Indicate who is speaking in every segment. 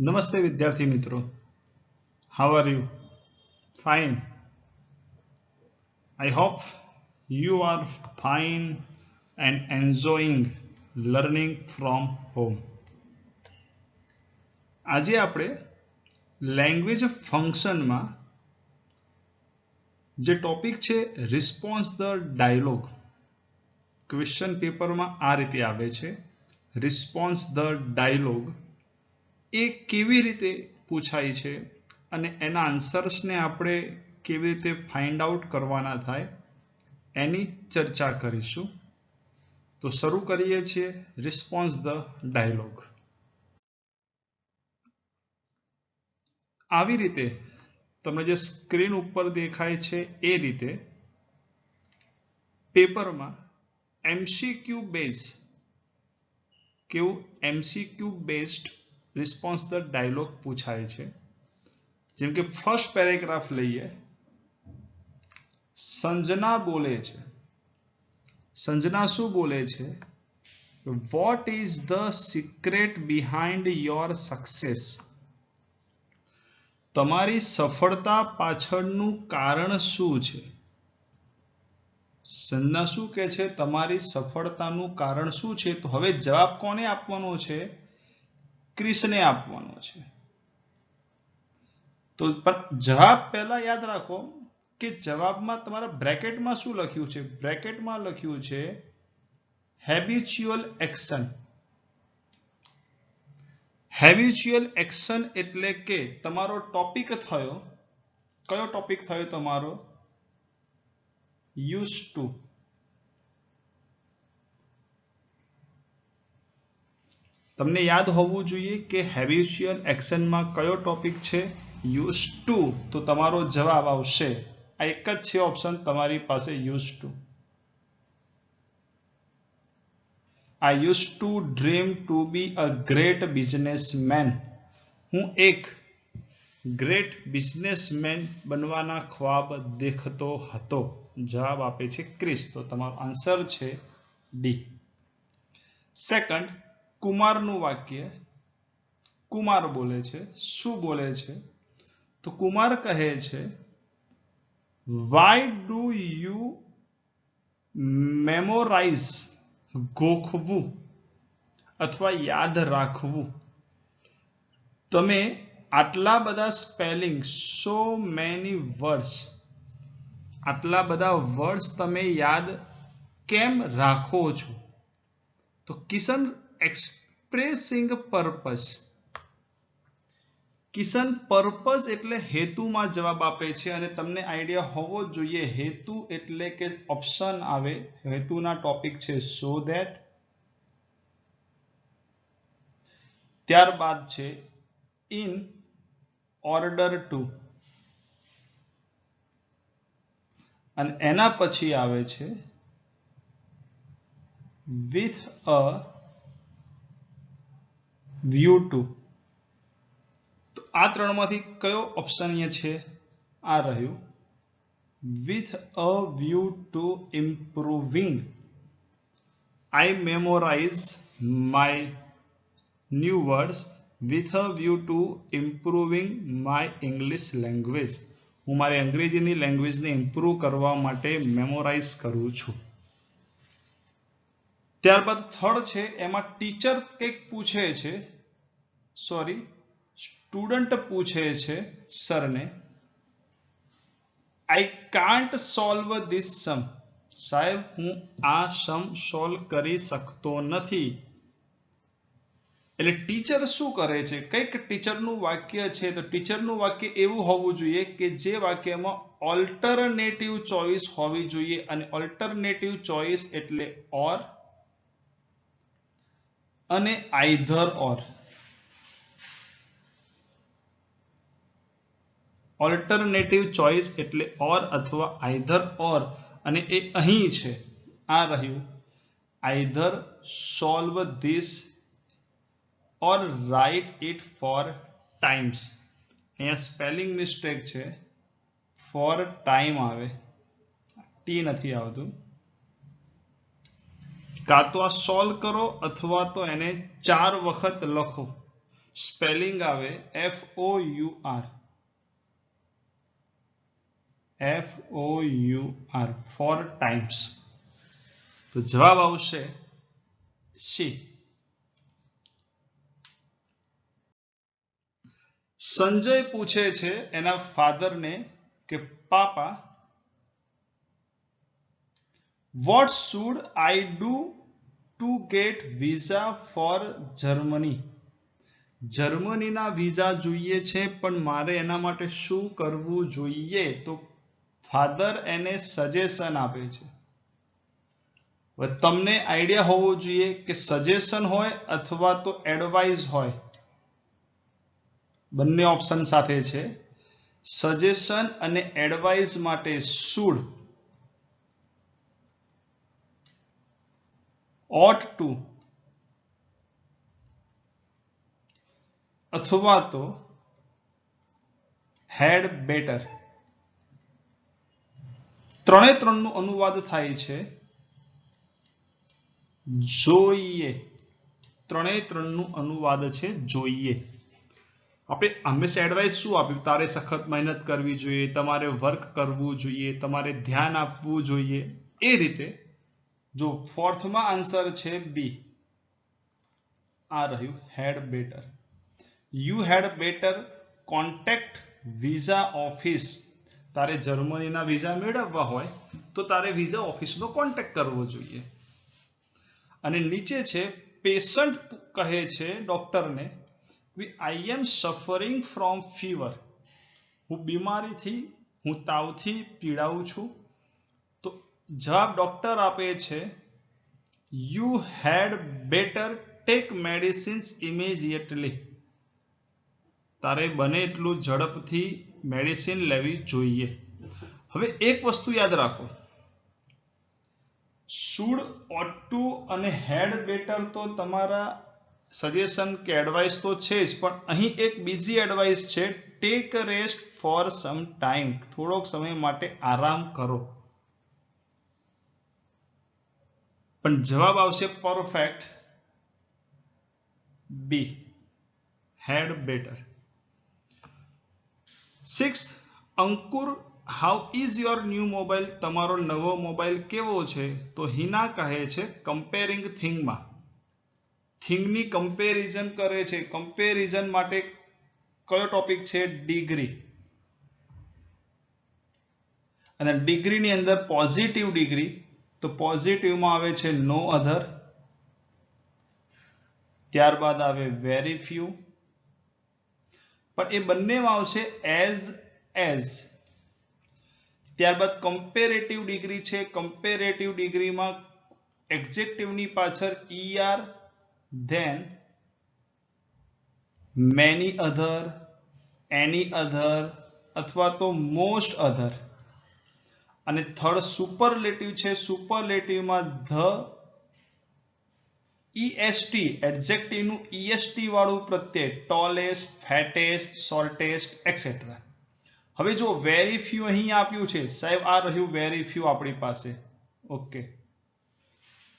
Speaker 1: नमस्ते विद्यार्थी मित्रों, how are you? Fine. I hope you are fine and enjoying learning from home. આજે આપણે લેંગ્વેજ ફંક્શનમાં જે ટોપિક છે રિસ્પોન્સ ધ ડાયલોગ, ક્વેશ્ચન પેપરમાં આ રીતે આવે છે. રિસ્પોન્સ ધ ડાયલોગ એ કેવી રીતે પૂછાય છે અને એના આન્સર્સને આપણે કેવી રીતે ફાઇન્ડ આઉટ કરવાના થાય એની ચર્ચા કરીશું. તો શરૂ કરીએ છીએ રિસ્પોન્સ ધ ડાયલોગ. આવી રીતે તમને જે સ્ક્રીન ઉપર દેખાય છે એ રીતે પેપરમાં એમસીક્યુ બેઝ, કેવું MCQ based response the dialogue પૂછાય છે. જેમ કે ફર્સ્ટ પેરેગ્રાફ લઈએ. સંજના બોલે છે. સંજના શું બોલે છે? What is the secret behind your success? તમારી સફળતા પાછળનું કારણ શું છે? સંજના શું કહે છે? તમારી સફળતાનું કારણ શું છે? તો હવે જવાબ કોને આપવાનો છે? ક્રિસને આપવાનો છે. તો પણ જવાબ પહેલા યાદ રાખો કે જવાબમાં તમારા બ્રેકેટમાં શું લખ્યું છે? બ્રેકેટમાં લખ્યું છે હેબિચ્યુઅલ એક્શન. હેબિચ્યુઅલ એક્શન એટલે કે તમારો ટોપિક થયો, કયો ટોપિક થયો તમારો? Use to. તમને યાદ હોવું જોઈએ કે હેબિચ્યુઅલ એક્શનમાં કયો ટોપિક છે? Use to. તો તમારો જવાબ આવશે આ એક જ છે ઓપ્શન તમારી પાસે, use to. I used to dream to be a great businessman. હું એક ગ્રેટ બિઝનેસમેન બનવાના ખ્વાબ દેખતો હતો. જવાબ આપે છે ક્રિસ. તો તમારો આન્સર છે ડી. સેકન્ડ, કુમારનું વાક્ય. કુમાર બોલે છે. શું બોલે છે? તો કુમાર કહે છે વાય ડુ યુ મેમોરાઇઝ, ગોખવું અથવા યાદ રાખવું. તમે આટલા બધા સ્પેલિંગ, સો મેની વર્ડ્સ, આટલા બધા વર્ડ્સ તમે યાદ કેમ રાખો છો? તો Kishan expressing purpose. Kishan purpose એટલે હેતુમાં જવાબ આપે છે અને તમને આઈડિયા હોવો જોઈએ હેતુ એટલે કે ઓપ્શન આવે. હેતુના ટોપિક છે સો ધેટ, ત્યારબાદ છે ઇન ઓર્ડર ટુ, અને એના પછી આવે છે વિથ અ વ્યૂ ટુ. આ ત્રણમાંથી કયો ઓપ્શન અહીંયા છે? આ રહ્યું with a view to improving. I memorise my new words with a view to improving my English language. હું મારી અંગ્રેજીની લેંગ્વેજને ઇમ્પ્રુવ કરવા માટે મેમોરાઇઝ કરું છું. ત્યારબાદ થર્ડ છે, એમાં ટીચર કંઈક પૂછે છે, સોરી સ્ટુડન્ટ પૂછે છે સરને, I can't solve this sum. સાહેબ હું આ સમ સોલ્વ કરી શકતો નથી. એટલે ટીચર શું કરે છે? કંઈક ટીચરનું વાક્ય છે. તો ટીચરનું વાક્ય એવું હોવું જોઈએ કે જે વાક્યમાં ઓલ્ટરનેટિવ ચોઇસ હોવી જોઈએ, અને ઓલ્ટરનેટિવ ચોઇસ એટલે ઓર અને આઈધર ઓર. ઓલ્ટરનેટિવ ચોઇસ એટલે ઓર અથવા આઈધર ઓર, અને એ અહીં છે. આ રહ્યું either solve this or write it four times. અહીંયા સ્પેલિંગ મિસ્ટેક છે, ફોર ટાઈમ આવે, ટી નથી આવતું. કાં તો આ સોલ્વ કરો અથવા તો એને 4 વખત લખો. સ્પેલિંગ આવે FOUR 4 times. તો જવાબ આવશે C. સંજય પૂછે છે એના ફાધરને કે પાપા, what should I do to get visa for Germany? જર્મનીના વિઝા જોઈએ છે પણ મારે એના માટે શું કરવું જોઈએ? તો ફાધર એને સજેશન આપે છે. હવે તમને આઈડિયા હોવો જોઈએ કે સજેશન હોય અથવા તો એડવાઇસ હોય, બંને ઓપ્શન સાથે છે. સજેશન અને એડવાઇસ માટે શુડ, ought to અથવા તો had better. ત્રણે ત્રણનું અનુવાદ થાય છે જોઈએ. ત્રણે ત્રણનું અનુવાદ છે જોઈએ. આપણે હંમેશા એડવાઇસ શું આપ્યું? તારે સખત મહેનત કરવી જોઈએ, તમારે વર્ક કરવું જોઈએ, તમારે ધ્યાન આપવું જોઈએ. એ રીતે જો ફોર્થમાં આન્સર છે બી, આ રહ્યું had better. You had better contact visa office. તારે જર્મનીના વિઝા મેળવવા હોય તો તારે વિઝા ઓફિસનો કોન્ટેક્ટ કરવો જોઈએ. અને નીચે છે પેશન્ટ કહે છે ડોક્ટરને, આઈ એમ સફરિંગ ફ્રોમ ફીવર. હું બીમારીથી, હું તાવથી પીડાઉં છું. તો જવાબ ડોક્ટર આપે છે you had better take medicines immediately. તારે બને એટલું ઝડપથી મેડિસિન લેવી જોઈએ. હવે એક વસ્તુ યાદ રાખો, શુડ, ought to અને હેડ બેટર તો તમારા સજેશન કે એડવાઇસ તો છે જ, પણ અહીં એક બીજી એડવાઇસ છે, take rest for some time. થોડોક સમય માટે આરામ કરો. પણ જવાબ આવશે perfect B, had better. 6th, Ankur, how is your new mobile? તમારો નવો મોબાઈલ કેવો છે? તો હિના કહે છે કમ્પેરિંગ થિંગમાં. થિંગની કમ્પેરિઝન કરે છે. કમ્પેરિઝન માટે કયો ટોપિક છે? ડિગ્રી. અને ડિગ્રીની અંદર પોઝિટિવ ડિગ્રી, તો પોઝિટિવમાં આવે છે નો અધર, ત્યારબાદ આવે વેરી ફ્યુ, પણ એ બંનેમાં આવશે એઝ. ત્યારબાદ કમ્પેરેટિવ ડિગ્રી છે. કમ્પેરેટિવ ડિગ્રીમાં એડજેક્ટિવની પાછળ ER, ધેન મેની અધર, એની અધર અથવા તો મોસ્ટ અધર. અને થર્ડ સુપરલેટિવ છે. સુપરલેટિવમાં ધ, EST, એડજેક્ટિવનું EST વાળું પ્રત્યય, ટોલેસ્ટ, ફેટેસ્ટ, શોર્ટેસ્ટ એક્સેટ્રા. હવે જો વેરી ફ્યુ અહીં આપ્યું છે સાહેબ, આ રહ્યું વેરી ફ્યુ આપણી પાસે, ઓકે.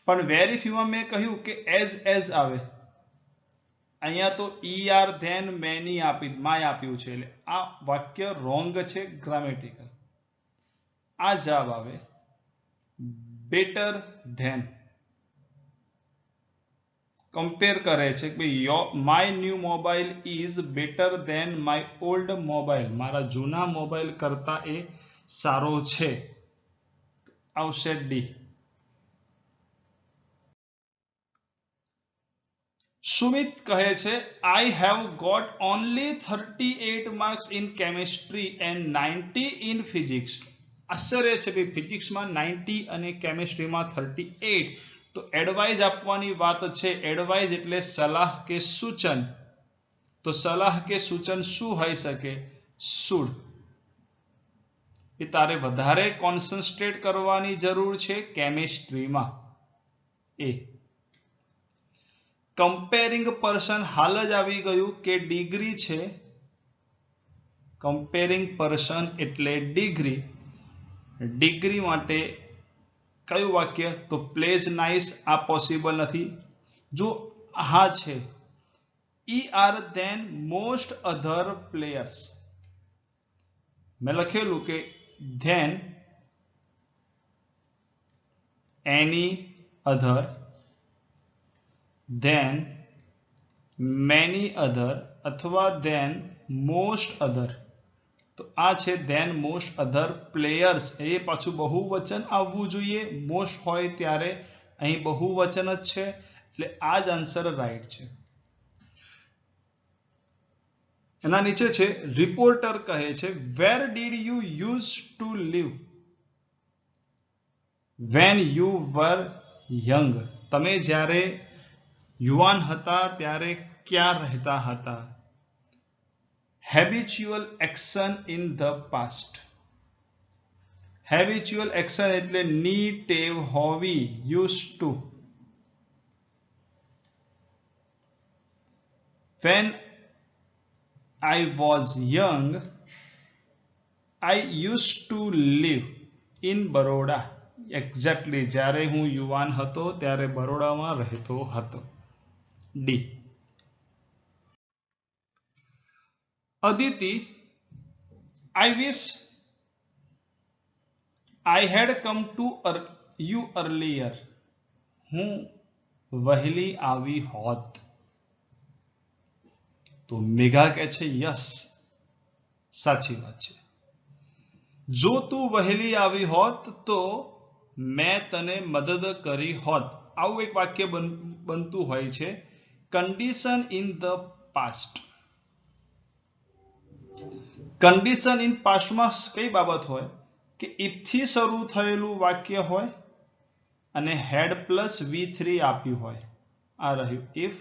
Speaker 1: પણ વેરી ફ્યુમાં મેં કહ્યું કે એઝ આવે, અહીંયા તો ER, ધેન મેની માય આપ્યું છે, એટલે આ વાક્ય રોંગ છે, ગ્રામેટિકલ. આ જવાબ આવે બેટર ધેન. કમ્પેર કરે છે કે my new mobile is better than my old mobile. મારા જૂના મોબાઈલ કરતા એ સારો છે. આવશે ડી. સુમિત કહે છે I have got only 38 marks in chemistry and 90 in physics. આશ્ચર્ય છે ભાઈ, ફિઝિક્સમાં 90 અને કેમિસ્ટ્રીમાં 38. તો એડવાઇઝ આપવાની વાત છે. એડવાઇઝ એટલે સલાહ કે સૂચન. તો સલાહ કે સૂચન શું હોઈ શકે? શુડ. એ તારે વધારે કોન્સન્ટ્રેટ કરવાની જરૂર છે કેમિસ્ટ્રીમાં. એ કમ્પેરિંગ પર્સન હાલ જ આવી ગયું કે ડિગ્રી છે. કમ્પેરિંગ પર્સન એટલે ડિગ્રી. ડિગ્રી માટે કયું વાક્ય? તો પ્લેઝ નાઇસ. આ પોસિબલ નથી. જો હા છે ER than most other players. મેં લખેલું કે then any other, then many other અથવા then most other. તો આ છે then most other players. એ પાછું બહુવચન આવવું જોઈએ. most હોય ત્યારે અહીં બહુવચન જ છે એટલે આ જ આન્સર રાઈટ છે. એના નીચે છે રિપોર્ટર કહે છે where did you used to live when you were young. તમે જ્યારે યુવાન હતા ત્યારે ક્યાં રહેતા હતા? habitual action in the past. habitual action એટલે ની ટેવ હોવી, used to. when I was young I used to live in Baroda. exactly જ્યારે હું યુવાન હતો ત્યારે બરોડામાં રહેતો હતો. D. Aditi, I wish I had come to you earlier. હું વહેલી આવી હોત. તો મેઘા કહે છે યસ, સાચી વાત છે. જો તું વહેલી આવી હોત તો મેં તને મદદ કરી હોત. આવું એક વાક્ય બનતું હોય છે. Condition in the past. Condition in પાસ્ટમાં કઈ બાબત હોય કે ઇફ થી શરૂ થયેલું વાક્ય હોય અને હેડ પ્લસ V3 આપ્યું હોય. આ રહ્યું ઇફ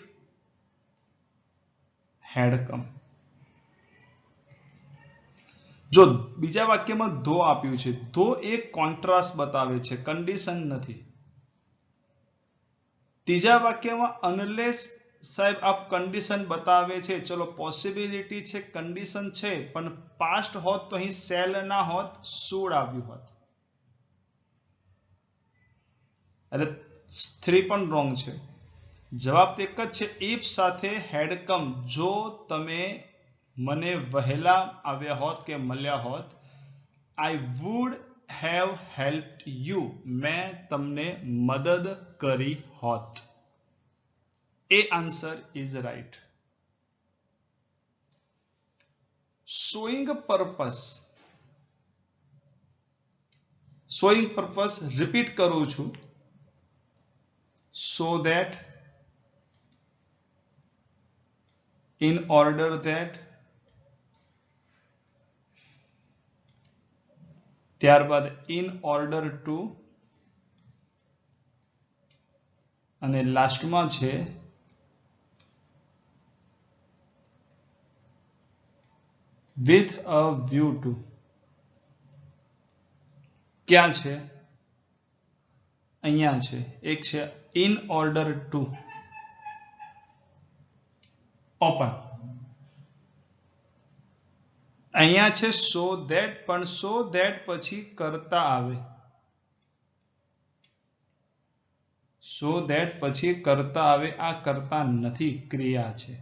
Speaker 1: હેડ કમ. જો બીજા વાક્યમાં ધો આપ્યું છે, ધો એક કોન્ટ્રાસ્ટ બતાવે છે, કન્ડિશન નથી. ત્રીજા વાક્યમાં અનલેસ સાહેબ આપ કન્ડિશન બતાવે છે, ચલો પોસિબિલિટી છે, કન્ડિશન છે, પણ પાસ્ટ હોત તો અહીં સેલ ના હોત, શુડ આવ્યું હોત. એટલે 3 પણ રોંગ છે. જવાબ એક જ છે, ઇફ સાથે હેડ કમ. જો તમે મને વહેલા આવ્યા હોત કે મળ્યા હોત, આઈ વુડ હેવ હેલ્પ્ડ યુ. મેં તમને મદદ કરી હોત. A answer is right. Showing purpose. Showing purpose repeat કરું છું. So that, in order that, ત્યારબાદ in order to, અને લાસ્ટમાં છે with a view to. ક્યાં છે? અહીંયા છે. એક છે in order to open. અહીંયા છે so that, પણ so that પછી કરતા આવે. so that પછી કરતા આવે, આ કરતા નથી, ક્રિયા છે.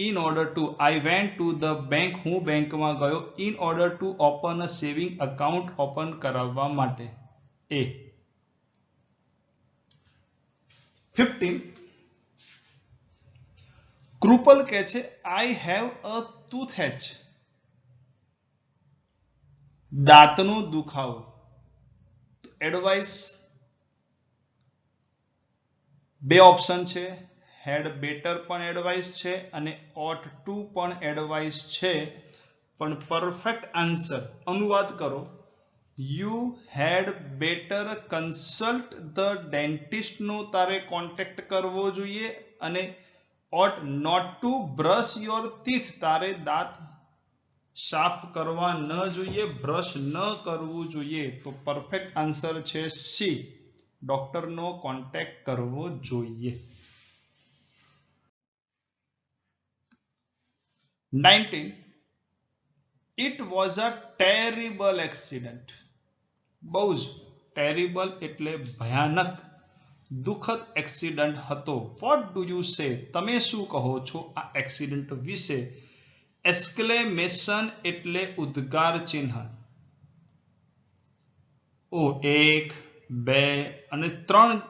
Speaker 1: in order to, I went to the bank. હું બેંકમાં ગયો. in order to open a saving account, open કરાવવા માટે. A. 15. કૃપલ કહે છે I have a toothache. દાંતનો દુખાવો. એડવાઇસ બે ઓપ્શન છે. હેડ બેટર પણ એડવાઇસ છે અને ઓટ ટુ પણ એડવાઇસ છે, પણ પરફેક્ટ આન્સર અનુવાદ કરો. You had better consult the dentist નો તારે કોન્ટેક્ટ કરવો જોઈએ, અને ought not to brush your teeth, તારે દાંત સાફ કરવા ન જોઈએ, બ્રશ ન કરવું જોઈએ. તો પરફેક્ટ આન્સર છે સી, ડોક્ટરનો કોન્ટેક્ટ કરવો જોઈએ. 19. It was a terrible accident. બહુ જ ટેરિબલ એટલે ભયાનક, દુઃખદ એક્સિડન્ટ હતો. What do you say? તમે શું કહો છો આ એક્સિડન્ટ વિશે? એક્સક્લેમેશન એટલે ઉદ્ગાર ચિહ્ન. ઓ 1, 2 અને 3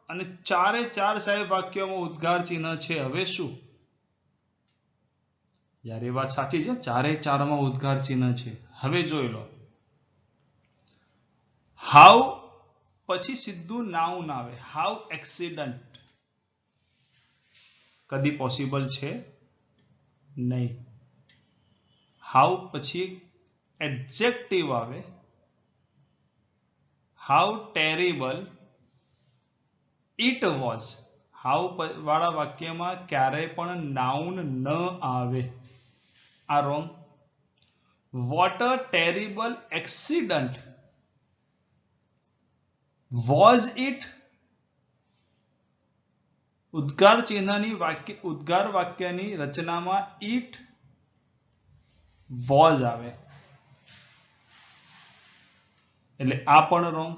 Speaker 1: અને 4 સાહેબ વાક્યોમાં ઉદ્ગાર ચિહ્ન છે. હવે શું? યાર એ વાત સાચી છે, 4 માં ઉદ્ગાર ચિહ્ન છે. હવે જોઈ લો. હાઉ પછી સીધું નાઉન આવે. હાઉ એક્સિડન્ટ કદી પોસિબલ છે નહીં. હાઉ પછી એડજેક્ટિવ આવે. How terrible it was. How વાળા વાક્યમાં ક્યારેય પણ નાઉન ન આવે. આ wrong. What a terrible accident. Was it. ઉદ્ગાર ચિહ્નની ઉદ્ગાર વાક્યની રચનામાં ઇટ વોઝ આવે એટલે આ પણ wrong.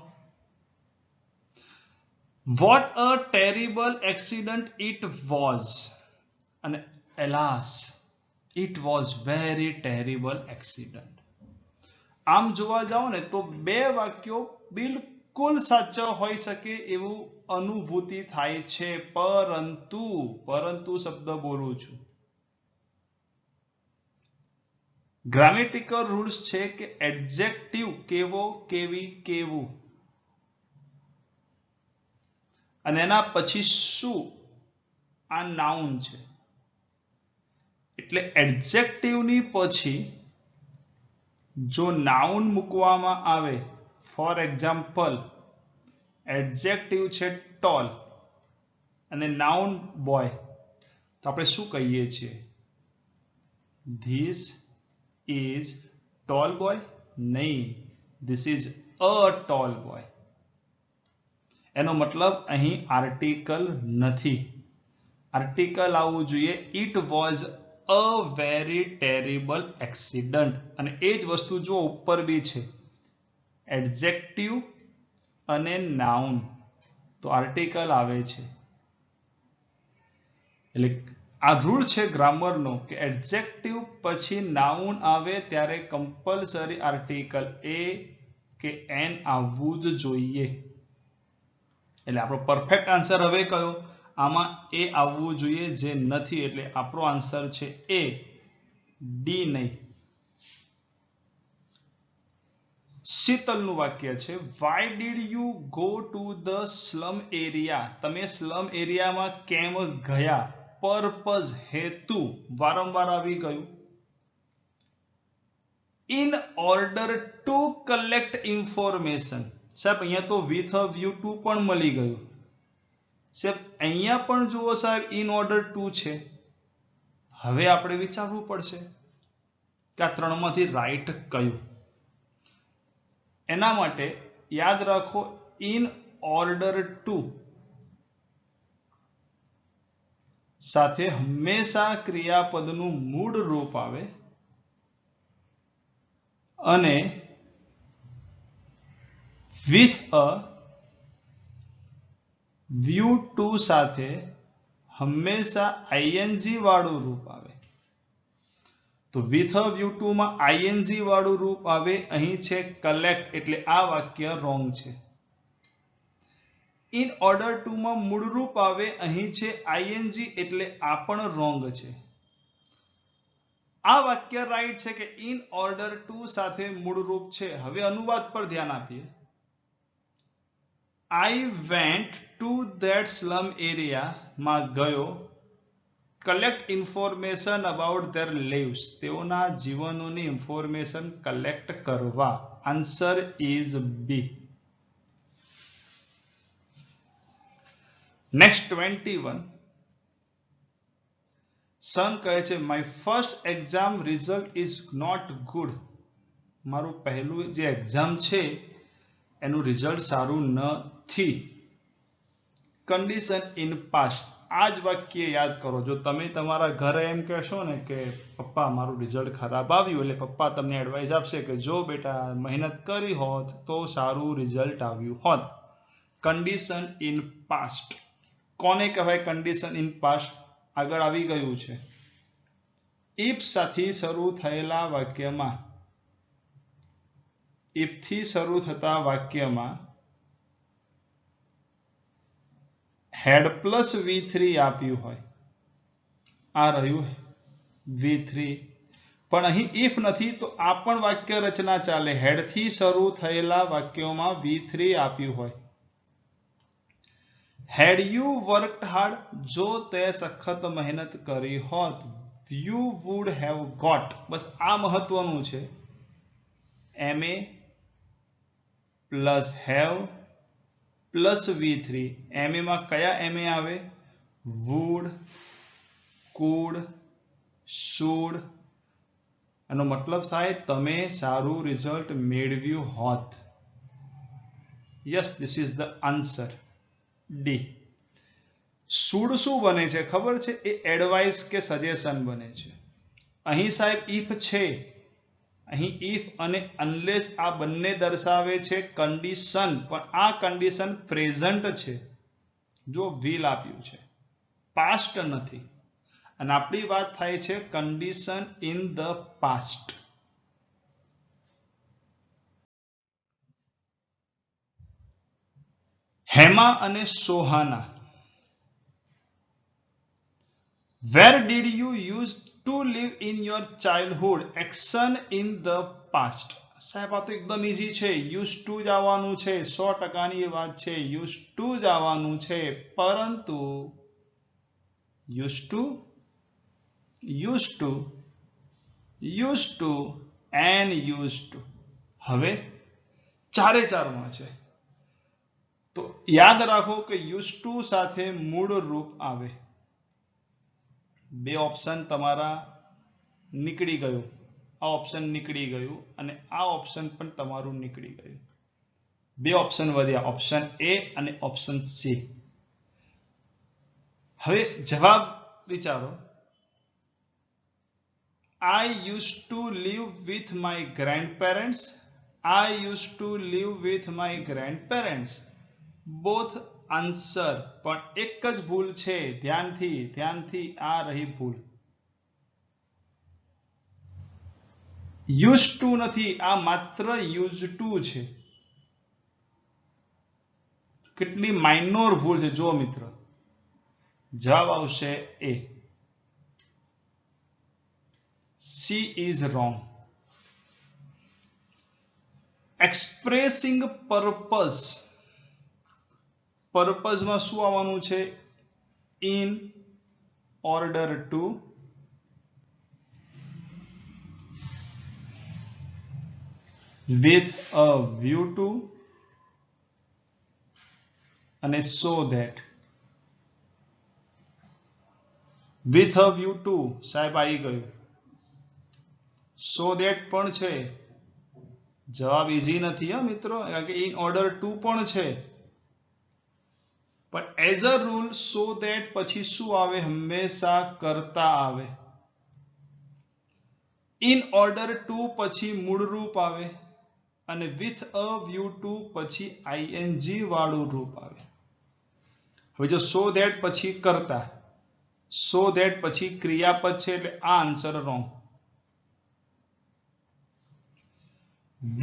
Speaker 1: What a terrible accident it was અને alas it was very terrible accident. આમ જોવા જાઓ ને તો બે વાક્યો બિલકુલ સાચા હોઈ શકે એવું અનુભૂતિ થાય છે, પરંતુ શબ્દ બોલું છું. ગ્રામેટિકલ રૂલ્સ છે કે એડજેક્ટિવ કેવો, કેવી, કેવું અને એના પછી શું આ નાઉન છે. એટલે એડજેક્ટિવની પછી જો નાઉન મૂકવામાં આવે, ફોર એક્ઝામ્પલ એડજેક્ટિવ છે ટોલ અને નાઉન બોય, તો આપણે શું કહીએ છીએ? This is tall boy? નહીં, this is a tall boy. એનો મતલબ અહીં આર્ટિકલ નથી. આર્ટિકલ આવવું જોઈએ it was a very terrible accident. અને એ જ વસ્તુ જો ઉપર બી છે એડજેક્ટિવ અને નાઉન, તો આર્ટિકલ આવે છે. એટલે આ રૂલ છે ગ્રામરનો કે એડજેક્ટિવ પછી નાઉન આવે ત્યારે કમ્પલસરી આર્ટિકલ એ કે એન આવવું જ જોઈએ. એટલે આપણો પરફેક્ટ આન્સર હવે કયો? આમાં એ આવવું જોઈએ જે નથી, એટલે આપણો આન્સર છે એ, ડી નહીં. શીતલનું વાક્ય છે why did you go to the slum area? તમે સ્લમ એરિયામાં કેમ ગયા? પર્પઝ હેતુ વારંવાર આવી ગયું. In order to collect information. સાહેબ અહીંયા તો વિથ અ વ્યૂ ટુ પણ મળી ગયું. સાહેબ અહીંયા પણ જુઓ સાહેબ ઇન ઓર્ડર ટુ છે. હવે આપણે વિચારવું પડશે કે આ ત્રણમાંથી રાઈટ કયું. એના માટે યાદ રાખો ઇન ઓર્ડર ટુ સાથે હંમેશા ક્રિયાપદનું મૂળ રૂપ આવે અને with a view to સાથે હંમેશા ing વાળું રૂપ આવે. તો with a view to માં ing વાળું રૂપ આવે. અહીં છે collect એટલે આ વાક્ય રોંગ છે. in order to માં મૂળ રૂપ આવે. અહીં છે ing એટલે આ પણ રોંગ છે. આ વાક્ય રાઈટ છે કે in order to સાથે મૂળ રૂપ છે. હવે અનુવાદ પર ધ્યાન આપીએ. I went to that slum area માં ગયો collect information about their lives. તેઓના જીવનોની ઇન્ફોર્મેશન કલેક્ટ કરવા. Answer is B. Next 21. Son કહે છે my first exam result is not good. મારું પહેલું જે એક્ઝામ છે એનું રિઝલ્ટ સારું નથી. Condition in past. આ જ વાક્ય યાદ કરો. જો તમે તમારા ઘરે એમ કહેશો ને કે પપ્પા મારું રિઝલ્ટ ખરાબ આવ્યું, એટલે પપ્પા તમને એડવાઇસ આપશે કે જો બેટા મહેનત કરી હોત તો સારું રિઝલ્ટ આવ્યું હોત. Condition in past. કોને કહેવાય કન્ડિશન ઇન પાસ્ટ? આગળ આવી ગયું છે. ઇફ સાથે શરૂ થયેલા વાક્યમાં, ઇફ થી શરૂ થતા વાક્યમાં હેડ પ્લસ V3 આપ્યું હોય, આ રહ્યું V3, પણ અહીં ઇફ નથી તો આ પણ વાક્ય રચના ચાલે. હેડ થી શરૂ થયેલા વાક્યોમાં V3 આપ્યું હોય. હેડ યુ વર્કડ હાર્ડ, જો તે સખત મહેનત કરી હોત, યુ વુડ હેવ ગોટ, બસ આ મહત્વનું છે, MA plus have plus V3. MA માં કયા MA આવે? Would, could, should. એનો મતલબ થાય તમે સારું રિઝલ્ટ મેળવ્યું હોત. Yes, this is the answer, D. Should શું બને છે ખબર છે? એ એડવાઇસ કે સજેશન બને છે. અહીં સાહેબ ઇફ છે, અહીં ઇફ અને અનલેસ આ બંને દર્શાવે છે કન્ડિશન, પણ આ કન્ડિશન પ્રેઝન્ટ છે. જો વિલ આપ્યું છે, પાસ્ટ નથી, અને આપણી વાત થાય છે condition in the past. Hema અને Sohana. Where did you used to live in your childhood? Action in the past. સાહેબ આ તો એકદમ ઈઝી છે. યુઝ ટુ જ આવવાનું છે, 100%ની વાત છે. યુઝ ટુ જ આવવાનું છે, પરંતુ use to and use to હવે ચારે ચારમાં છે. તો યાદ રાખો કે યુઝ ટુ સાથે મૂળ રૂપ આવે. બે ઓપ્શન તમારા નીકળી ગયું, આ ઓપ્શન નીકળી ગયું અને આ ઓપ્શન પણ તમારું નીકળી ગયું. બે ઓપ્શન વધ્યા, ઓપ્શન એ અને ઓપ્શન સી. હવે જવાબ વિચારો. I used to live with my grandparents. I used to live with my grandparents. Both answer, પણ એક જ ભૂલ છે. ધ્યાનથી આ રહી ભૂલ. used to નથી, આ માત્ર used to છે. કેટલી માઇનોર ભૂલ છે જો મિત્રો. જવાબ આવશે એ. C is wrong. Expressing purpose. purpose માં શું આવવાનું છે? in order to, with a view to અને so that. with a view to સાહેબ આવી ગયું. so that પણ છે. જવાબ ઈઝી નથી હા મિત્રો, કારણ કે in order to પણ છે. પણ as a rule so that પછી શું આવે? હંમેશા કરતા આવે. in order to પછી મૂળ રૂપ આવે અને with a view to પછી ing વાળું રૂપ આવે. હવે જો so that પછી કરતા, so that પછી ક્રિયાપદ છે, એટલે આ answer wrong.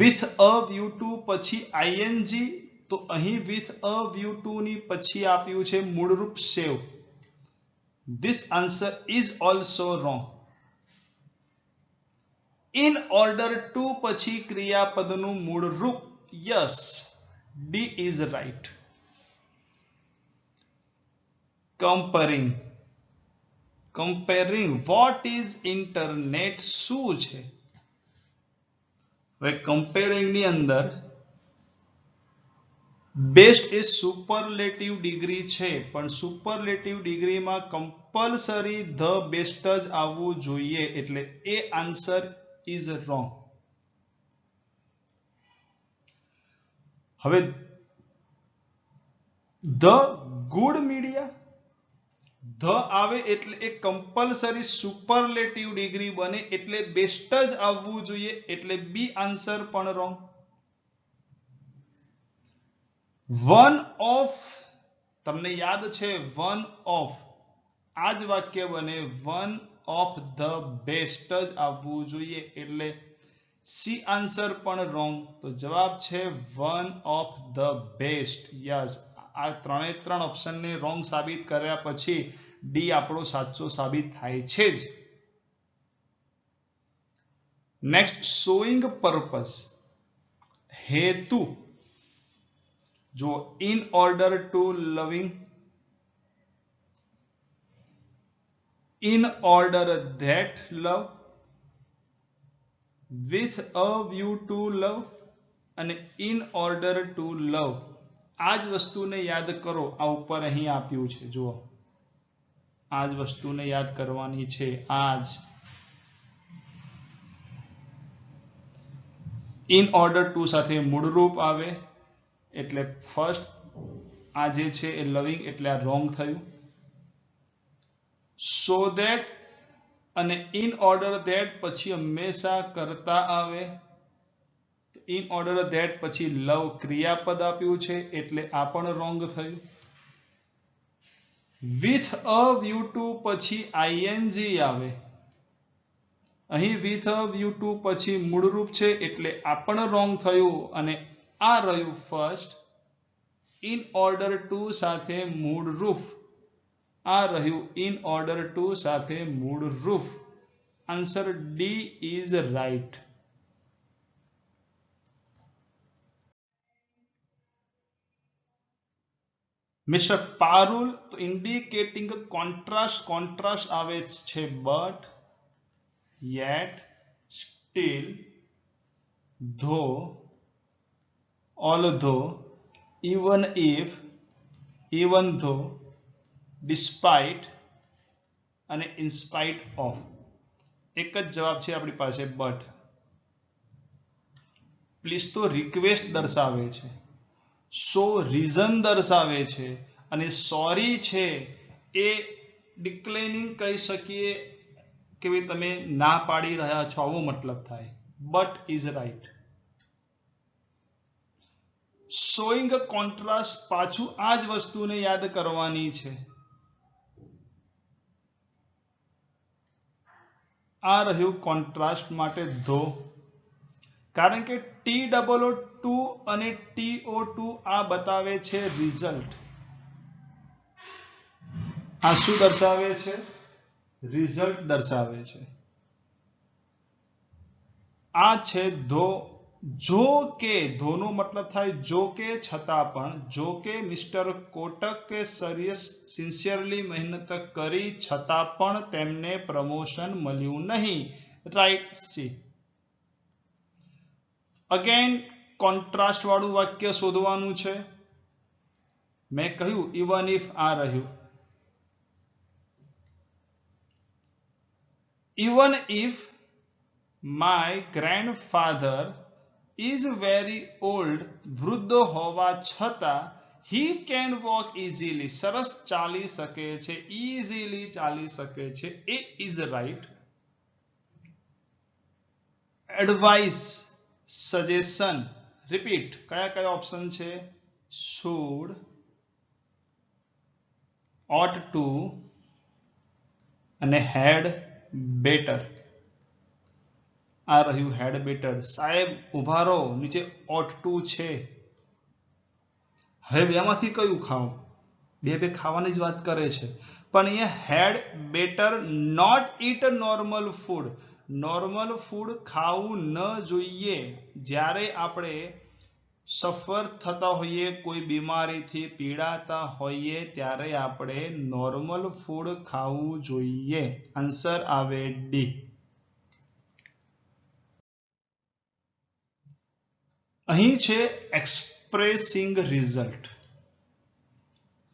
Speaker 1: with a view to પછી ing, તો અહીં with a view to ની પછી આપ્યું છે મૂળરૂપ સેવ. This answer is also wrong. in order to પછી ક્રિયાપદનું મૂળ રૂપ. yes, D is right. comparing what is internet શું છે? હવે comparing ની અંદર બેસ્ટ એ સુપરલેટિવ ડિગ્રી છે, પણ સુપરલેટિવ ડિગ્રીમાં કમ્પલસરી ધ બેસ્ટ જ આવવું જોઈએ, એટલે એ આન્સર ઇઝ રોંગ. હવે ધ ગુડ મીડિયા, ધ આવે એટલે એ કમ્પલસરી સુપરલેટિવ ડિગ્રી બને, એટલે બેસ્ટ જ આવવું જોઈએ, એટલે બી આન્સર પણ રોંગ. વન ઓફ, તમને યાદ છે વન ઓફ, આ જ વાક્ય બને વન ઓફ ધ બેસ્ટ જ આવવું જોઈએ, એટલે સી આન્સર પણ રોંગ. તો જવાબ છે one of the best. Yes, આ ત્રણ ઓપ્શનને રોંગ સાબિત કર્યા પછી ડી આપણો સાચો સાબિત થાય છે જ. નેક્સ્ટ, શોઈંગ પર્પસ, હેતુ. જો ઇન ઓર્ડર ટુ લવિંગ, in order that love, with a view to love અને in order to love. આ જ વસ્તુને યાદ કરો. આ ઉપર અહીં આપ્યું છે, જુઓ, આ જ વસ્તુને યાદ કરવાની છે. આ જ in order to સાથે મૂળરૂપ આવે, એટલે ફર્સ્ટ આ જે છે એ લવિંગ, એટલે આ રોંગ થયું. so that અને in order that પછી હંમેશા કરતા આવે. in order that પછી લવ ક્રિયાપદ આપ્યું છે, એટલે આ પણ રોંગ થયું. with a view to પછી ing આવે. અહીં with a view to પછી મૂળરૂપ છે, એટલે આ પણ રોંગ થયું. અને આ રહ્યું ફર્સ્ટ, in order to સાથે મૂળરૂપ. આ રહ્યું in order to સાથે મૂળરૂપ. Answer D is right. Mister Parul, તો ઇન્ડિકેટિંગ કોન્ટ્રાસ્ટ, કોન્ટ્રાસ્ટ આવે છે but, yet, still, though, although, even if, even though, despite અને in spite of. એક જ જવાબ છે આપણી પાસે બટ. પ્લીઝ તો રિક્વેસ્ટ દર્શાવે છે, સો રીઝન દર્શાવે છે, અને સોરી છે એ ડિક્લાઇનિંગ કહી શકીએ કે ભાઈ તમે ના પાડી રહ્યા છો, આવો મતલબ થાય. But is right. Showing contrast, પાછું આ જ વસ્તુને યાદ કરવાની છે. આ રહ્યું કોન્ટ્રાસ્ટ માટે ધો, કારણ કે TOO અને TO2 આ બતાવે છે રિઝલ્ટ. આ શું દર્શાવે છે? રિઝલ્ટ દર્શાવે છે. આ છે ધો. જો કે, ધોનો મતલબ થાય જો કે, છતાં પણ. જો કે મિસ્ટર કોટકે સિન્સિયરલી મહેનત કરી છતાં પણ તેમને પ્રમોશન મળ્યું નહીં. Right, C. અગેન કોન્ટ્રાસ્ટ વાળું વાક્ય શોધવાનું છે. મેં કહ્યું ઇવન ઇફ, આ રહ્યું. Even if my grandfather is very old, વૃદ્ધ હોવા છતાં હી કેન વોક ઇઝીલી, સરસ ચાલી શકે છે, ઇઝીલી ચાલી શકે છે. A is right. Advice, suggestion, repeat, કયા કયા ઓપ્શન છે? શુડ, ought to અને હેડ બેટર. આ રહ્યું હેડ બેટર. સાહેબ ઉભા રહો, નીચે ought to છે. હવે બેમાંથી કયું ખાવું? બે ખાવાની જ વાત કરે છે, પણ અહીંયા had better not eat normal food. Normal food ખાવું ન જોઈએ. જ્યારે આપણે સફર થતા હોઈએ, કોઈ બીમારીથી પીડાતા હોઈએ, ત્યારે આપણે નોર્મલ ફૂડ ખાવું જોઈએ. આન્સર આવે ડી. અહીં છે એક્સપ્રેસિંગ રિઝલ્ટ.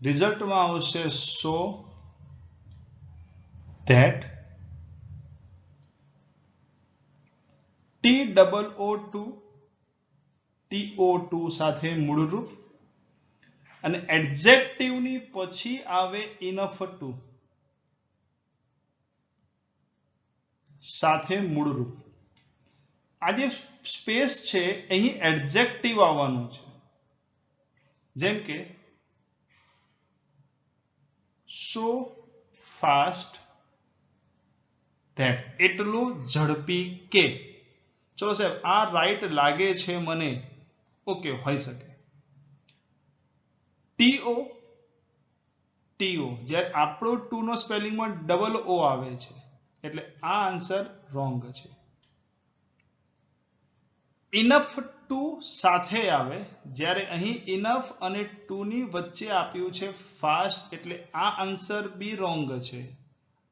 Speaker 1: રિઝલ્ટમાં આવશે સો ધેટ, TOO2 સાથે મૂળરૂપ, અને એડજેક્ટિવની પછી આવે ઇનફ ટુ સાથે મૂળરૂપ. આ જે સ્પેસ છે અહીં એડજેક્ટિવ આવવાનું છે. જેમ કે so fast that, એટલું ઝડપી કે. ચલો સાહેબ, આ રાઈટ લાગે છે મને, ઓકે, હોઈ શકે. ટીઓ જ્યારે આપણો ટુ નો સ્પેલિંગમાં ડબલ ઓ આવે છે એટલે આ આન્સર રોંગ છે. ઇનફ ટુ સાથે આવે, જ્યારે અહીં ઇનફ અને ટુ ની વચ્ચે આપ્યું છે ફાસ્ટ, એટલે આ આન્સર બી રોંગ છે.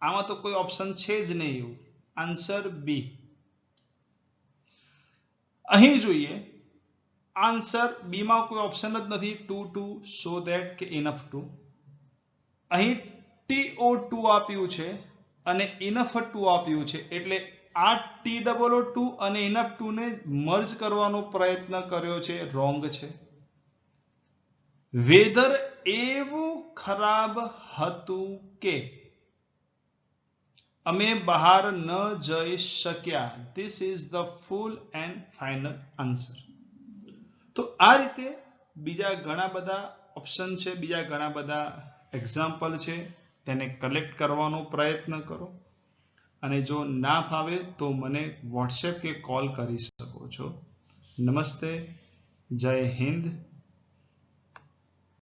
Speaker 1: આમાં તો કોઈ ઓપ્શન છે જ નહીં એવું. Answer B. અહીં જોઈએ, આન્સર બી માં કોઈ ઓપ્શન જ નથી, ટુ સો ધેટ કે ઇનફ ટુ. અહીં TO2 આપ્યું છે અને ઇનફ ટુ આપ્યું છે, એટલે આ TOO2 અને ઇનફ ટુ ને મર્જ કરવાનો પ્રયત્ન કર્યો છે, રોંગ છે. વેધર એવું ખરાબ હતું કે અમે બહાર ન જઈ શક્યા. This is the full and final answer. તો આ રીતે બીજા ઘણા બધા ઓપ્શન છે, બીજા ઘણા બધા એક્ઝામ્પલ છે, તેને કલેક્ટ કરવાનો પ્રયત્ન કરો. અને જો ના ફાવે તો મને વોટ્સએપ કે કોલ કરી શકો છો. નમસ્તે, જય હિન્દ.